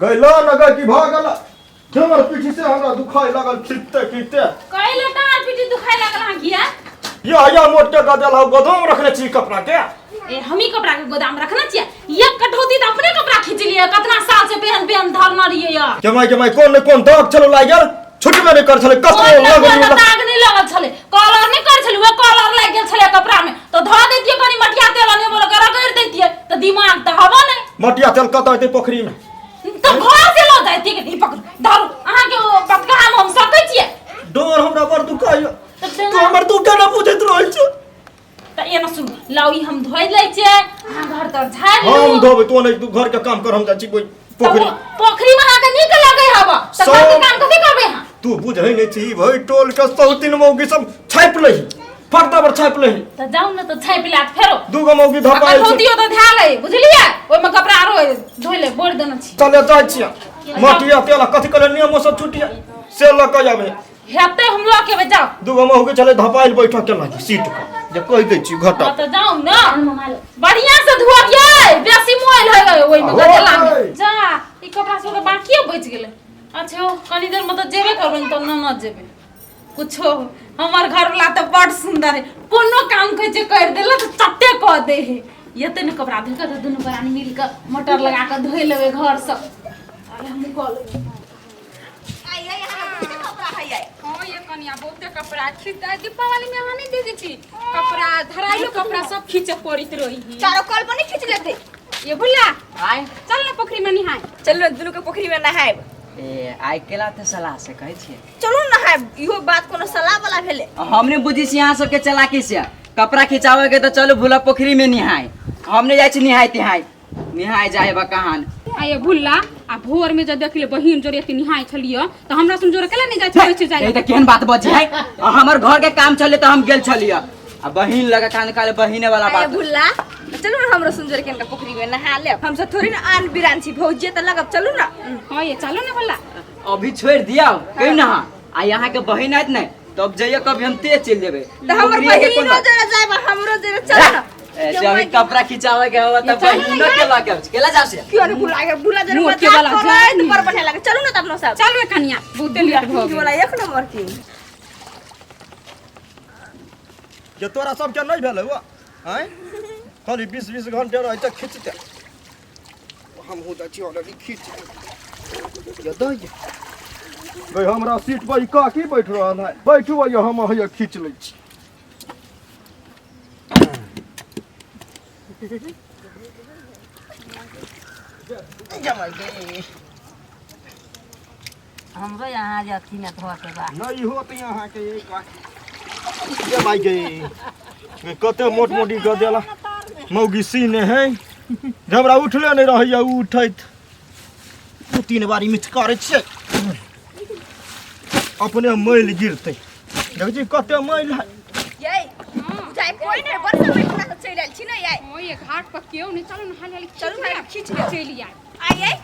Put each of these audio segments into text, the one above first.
गैला न गई कि भागल हमर पीठी से हमरा दुखाई लागल खिलते खिलते कइले टार पीठी दुखाई लागल हां किया या मोटे गदल हो गोदाम रखने छी कपड़ा के ए हमी कपड़ा के गोदाम रखना चाहिए ये कटौती तो अपने कपड़ा खींच लिए कितना साल से पहन पहन धरना रहिए या कौन दाग चलो लागल छुटबे नहीं कर छले कसो दाग नहीं लगल छले कलर नहीं कर छले वो कलर लाग गेल छले कपड़ा में तो ध देतिए कनी मटिया तेल ने बोल कर रगड़ देतिए तो दिमाग तो हवा नहीं मटिया तेल कत होते पोखरी में तो घर से लो जाती के नहीं पकड़ धरो अहां के पक्का हम सकै छिए डोर हमरा बर दुखाई तो हमर तू केना पूछत रहै छ त एना सुन लाउई हम धोइ लै छै अहां घर तर झाड़ लो हम धोबे तो नहीं तू घर के काम कर हम जा छी कोई पोखरी में आके नीक लगे हवा त घर के काम कथि करबे हां तू बुझै नहीं छी भाई टोल के 103 मौगी सब छाप लही फटदा पर छाप लही त जाऊ न त छाप लात फेरो दूगो मौगी धपाई छ होतियो त ध्यान ले बुझलिए ओय में कपड़ा आरो धोइ ले बोर देना छी चले जाय छी मटिया तेल कथि करे नियम सब छुटिया से ल क जाबे हेते हम ल के जाओ दूगो मौगी चले धपाइल बैठक के लागी सीट पर जे कह दै छी घटा त जाऊ न बढ़िया से धोइए बेसी मोइल है ओय में गदला जा ई कपड़ा सब त बाकी बच गेले अच्छा कनी देर में तो जेबे करबे तो न जेबे कुछो हमर घर वाला तो बड़ सुंदर है कोनो काम कह जे कर देला तो चट्टे क दे है ये त न कपड़ा धो के तो दोनों प्राणी मिल के मोटर लगा के धोइ लेबे घर सब अरे हम कॉल आई यहाँ कपड़ा है आई हां ये कनिया बहुते कपड़ा खींचा दीपावली में हां नहीं दे दी थी कपड़ा धराइलो कपड़ा सब खींचे पड़ित रही चारों कल पर नहीं खींच लेते ये बुल्ला आय चल ना पोखरी में नहाए चल दोनों के पोखरी में नहाए ए आइ केला त सलाह से कहै छियै चलो नहाए इहो बात कोनो सलाह वाला भेले हमने बुझी छी यहाँ सबके चलाकी से कपड़ा खिंचावे के तो चलो भूला पोखरी में निहाय हमने जाय छी निहाय तिहाय निहाय जाए बा कहान आये भुल्ला आ भोर में जब देखले बहिन जोरे ती निहाय छलियो त हमरा सुन जोरे केला नहीं जाय छै होय छै जाय ए त केहन बात बजे है हमर घर के काम चले त हम गेल छलियो आ बहिन लगा कान काले बहिने वाला बात भुल्ला चलो ना हमरा सुन जोरे केनका पोखरी में नहा ले हम सब थोड़ी ना आन बिरान छी भौजे त लगब चलू ना हां ये चलो ना भुल्ला अभी छोड़ दिया कहीं ना आ यहाँ के बहिन आइत नहीं तब जाइए कभी हम तेज चल जेबे त हमर बहिनो जोरे जाय हमरो जोरे चल ना ऐसे अभी कपड़ा खिंचावे के होवा त बहिनो के लागे केला जाव से क्यों नहीं भुला जोरे मत के वाला जाय पर बढ़िया लागे चलू ना त अपनो सब चलवे कन्या बहुते लेट भ गेल वाला एक नंबर की जे तोरा सब के नहीं भेल हुआ हैं खाली 20 घंटे रह त खींचते हम हो जा छी ऑलरेडी खींच ये दई गई हमरा सीट पर का की बैठ रहल है बैठू ये हम है खींच लै छी जमाई गे हमरो यहाँ जाती ना धोआ के बा नहीं होत यहाँ के ये का जमाई गे कते मोट मोटी गदेला मौगी सीने है हमरा उठले नहीं रहैया उठैत दू तीन बारी मिच करे छे अपने मैल गिरते देख जी कते मैल है ये जाय कोई नहीं बरसा बैठना तो चल आइल छी ना याय ओ ये घाट पर क्यों नहीं चलो ना हाल चलो ना खींच ले चली आई आई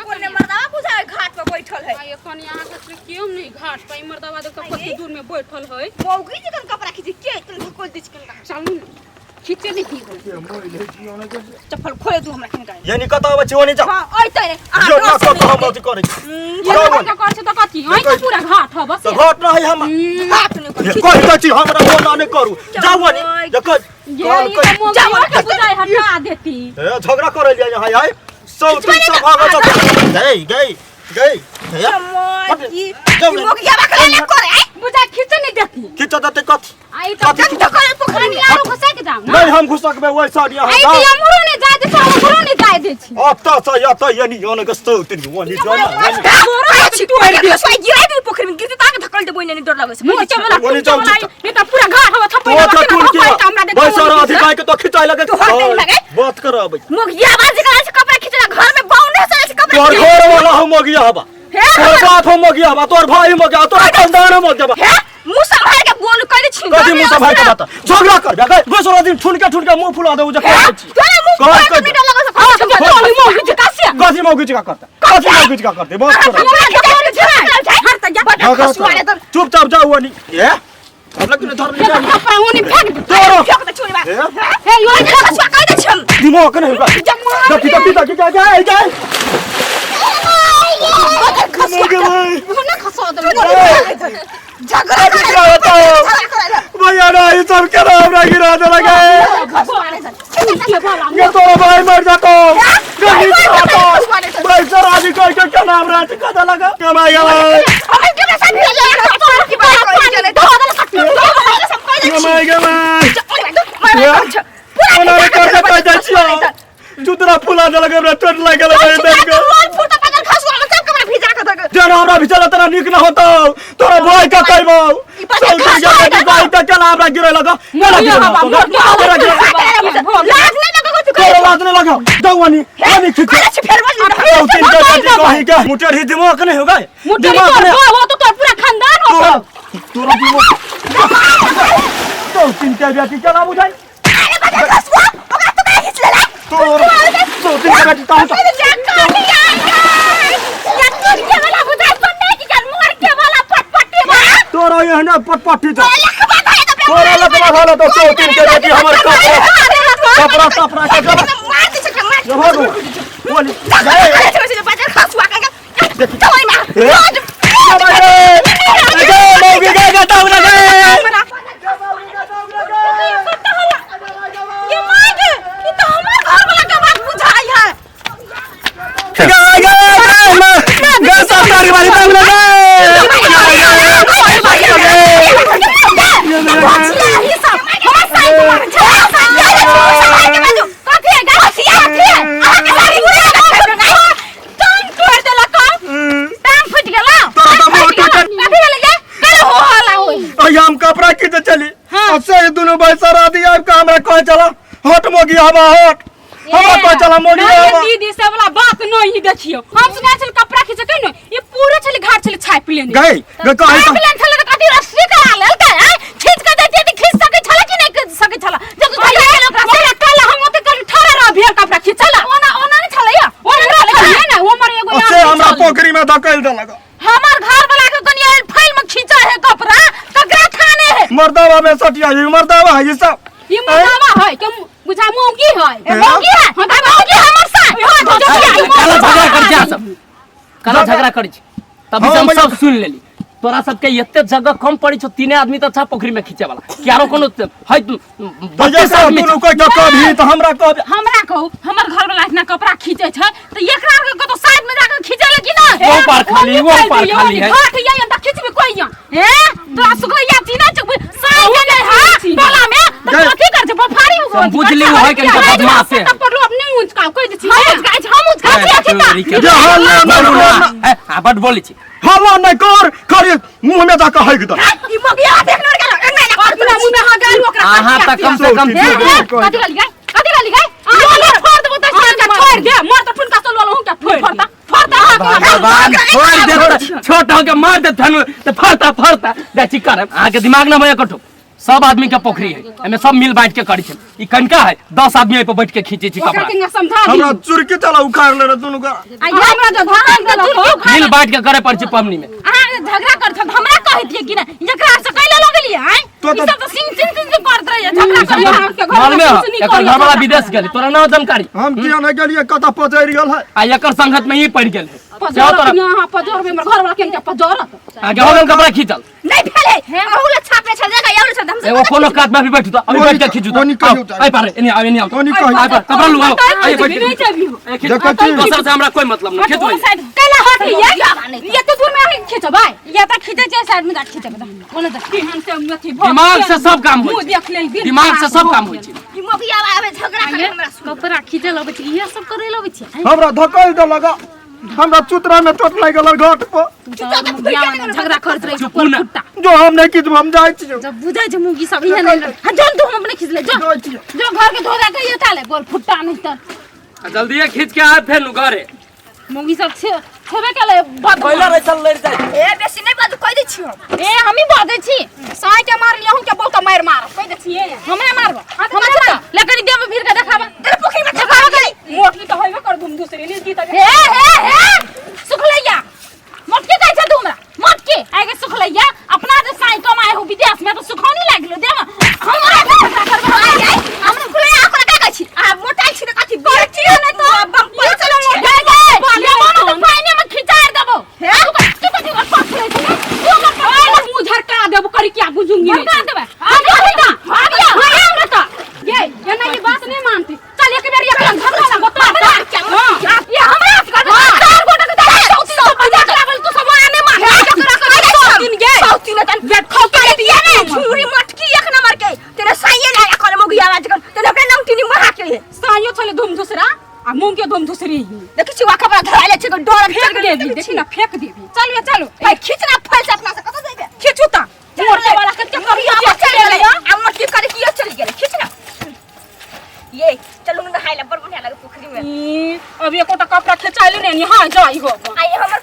कोने मर्दावा बुझाए घाट पर बैठल है आई कोन यहां से क्यों नहीं घाट पर मर्दावा देख कते दूर में बैठल है मौगी जी कन कपड़ा खींच के तुम कोई दिच कन चलू खींचे नहीं थी चप्पल खोले तू हमरा खींच यानी कता बच्चे ओने जा हां ओइ तै जो ना सब हम मत करे ये का कर से तो कथी ओइ तो पूरा घाट ह बस तो घाट नहीं हम घाट नहीं कोई तो छी हमरा बोला नहीं करू जाओ नहीं देख कॉल कर जाओ के बुझाई हटा देती ए झगड़ा करे लिया यहाँ आए सब तीन सब भागो गई गई गई मोगिया बकले ले करे बुझा खींच नहीं देती खींच देते कथी आई तो करे पोखरी में आरो घुसा के जाओ ना नहीं हम घुसकबे ओइ साइड यहाँ आई तो हमरो ने जाय दे हमरो ने जाय दे छी अब तो या तो यानी ओने के सो तीन ओने जाना मोरो छी तू दे सोई गिराई दे पोखरी में गिरते ताके धकल दे बोइने डर लागे मोर चमला ये तो पूरा घाट हवा थपे हमरा दे बस सारा अधिकार के तो खिंचाई लगे तो हाथ नहीं लगे बात कर अब मोगिया बाज करा से कपड़ा खींचला घर में बाउने से कपड़ा तोर घर वाला हम मोगिया हबा तोर बाप हम मोगिया हबा तोर भाई मोगिया तोर खानदान हम मोगिया है मुंह संभाल के बोल कर छी कथी मुंह संभाल के बता झगड़ा कर बे दूसरा दिन ठुन के मुंह फुला दे उजे कर छी तोरे मुंह मीठा लगा से तोरी मोगी जी कासिया कथी मोगी जी का करता कथी मोगी जी का करते बात कर चुपचाप जाओ वनी ए अब लग धर ले कपड़ा ओनी फेंक दे फेंक दे छोरी बा ए यो फेंक छका दे छम दिमाग नहीं बा दपी जा जा झगड़ा गिरा तो भैया ना ये सब क्या हमरा गिरा दे लगे ये तो भाई मर जातो गली जातो भाई सर आज कोई क्या नाम रहते कदा लगा कमाई गया कमाई गया उन्होंने कैसे पैदा किया जुतरा फुला दे लगे हमरा चोट लगे लगे जरा हमरा भितर तेरा निक न होतो तोरा भाई का कहबो चल जा बेटी भाई का चला हमरा गिरे लगा लाज नहीं लगा दवानी पानी खींच फिर तीन का बेटी कहीं का मुटेर ही दिमाग नहीं होगा दिमाग नहीं वो तो पूरा खानदान हो तोरा दिमाग तो तीन का बेटी चला बुझाई तो तीन का बेटी कहां तोरा ये ना पटपटी तो तोरा लखवा वाला तो तीन के बेटी हमर कपड़ा कपड़ा के जब बोली कपड़ा की चली से दोनों भाई सारा दिया हमरा कह चला हट मोगी हवा हट हमरा कह चला मोगी हवा दीदी से वाला बात नहीं देखियो हम सुना चल कपड़ा खींचे कहीं न ये पूरे चले घाट चले छाप लेने गई कहीं तो प्लान चले कति रस्सी करा लेल का खींच के देती थी खींच सके छला कि नहीं सके छला जब तू भैया लोग रास्ते कल हम ओते कर ठहरा रह भी कपड़ा खींचला ओना नहीं छला या ओना है ना वो मर एगो से हमरा पोखरी में धकेल दे लगा हमार घर वाला के कनिया फाइल में खींचा है कपड़ा ककरा थाने है मर्दावा में सटिया ये मर्दावा है ये सब ये मर्दावा है कि बुझा मौगी है मौगी है मौगी हमर साथ काला झगड़ा कर जा सब काला झगड़ा कर तभी हम सब सुन लेली तोरा सबके एते जगह कम पड़ी छ तीने आदमी त अच्छा पोखरी में खींचे वाला क्यारो कोनो है बजे सब दोनों कोई कभी तो हमरा कहू हमर घर वाला इतना कपड़ा खींचे छ त एकरा के तो साइड में जाकर खींचे ले कि ना वो पार खाली है हां तो ये अंदर खींच में कोई या तो सुखैया तीना चुप साइड में हां टोला में तो कथि कर छ बफारी हो बुझ ली है कि बदमाश है तब पर लोग नहीं उचका कोई हम उचका हां बड बोली छी हवा नहीं कर खाली मुंह में जाकर है किधर ई मगिया देख न और मुंह में हा गाल ओकरा आहा त कम से कम कथि गली गई फोड़ दे बता छोड़ दे मोर तो ठुनका चल वाला हूं क्या फोड़ता भगवान छोड़ दे छोट हो के मार दे धनु तो फरता जाची कर आगे दिमाग ना भया कठो सब आदमी के पोखरी है एमे सब मिल बांट के करी छै ई कनका है 10 आदमी पे बैठ के खींचे छी कपड़ा हमरा चुरकी चला उखाड़ ले दोनों का हमरा जो धान के चुरकी मिल बांट के करे पड़ छै पमनी में झगड़ा करथ हमरा कहै दिए कि ना एकरा से कैले लगली है ई सब तो सिंग करत रहे झगड़ा कर हम के घर में एकर घर वाला विदेश गेली तोरा ना जानकारी हम किया नहीं गेलिए कता पचैर गेल है आ एकर संगत में ही पड़ गेल है पजोर यहां पजोर में घर वाला के पजोर आगे हो गेल कपड़ा खींचल नहीं फैले औले छापे छ जगह औले छ हमसे एगो कोनो काट में भी बैठू तो अभी बैठ के खींचू तो आई पारे एनी आओ कोनी कहि आई पार कपड़ा लुगाओ आई बैठ नहीं जाबी देखो दोसर से हमरा कोई मतलब नहीं खींचो कैला हट ये तो दूर में खींचो भाई ये त खींचे छै साइड में खींचे बोले त हम से अथी दिमाग से सब काम होय देख ले दिमाग से सब काम होय छै ई मगिया आवे झगड़ा करे हमरा कपड़ा खींचे लबे छै ये सब करे लबे छै हमरा धकेल दे लगा हमरा चुतरा में चोट लग गेल घाट पर झगड़ा करत रही फुट्टा जो हम नहीं किछु हम जाय छी जब बुझाय छै मुगी सब इहे नहीं जन तू हम अपने खींच ले जो घर के धोदा के ये ताले गोल फुट्टा नहीं त जल्दी खींच के आ फेर घरे मुगी सब छेबे केले पहिला रे चल ले जाय ए बेसी नहीं बात कह दे छी ए हमी बात छी साइ के मार लियहु के बहुत मार कह दे छी हमरा मारबो हमरा लेकर देब फिर के देखाबा तेरे पोखरी में देखाबा गई मोटकी तो होइबे कर दूम दूसरे लिए की त हे सुखलैया मोटकी कहै छ तू हमरा मोटकी आगे सुखलैया अपना जे साइ कमाए हो विदेश में तो सुखौनी लागलो देम हमरा के करबा हमरा सुखलैया ओकरा का कहै छी आ मोटाई छी त कथि बरची नै तो ये चलो मोटाई ले तो पानी में खिचार देबो हे तू कथि कर पाछ ले तू हमर पोखरी ही देखि छी वा कपड़ा धराइले छै तो डर फेंक देबी देखी ना फेंक देबी चलो चलो भाई खींचना फैल से अपना से कत जेबे खींचू ता मोरले वाला के करिया चल गेले हम मट्टी करे किया चल गेले खींचना ये चलू न नहाइला बड़ बढ़िया लगे पोखरी में अब एको टा कपड़ा खिंचाइले ने हां जाई हो आइए हमर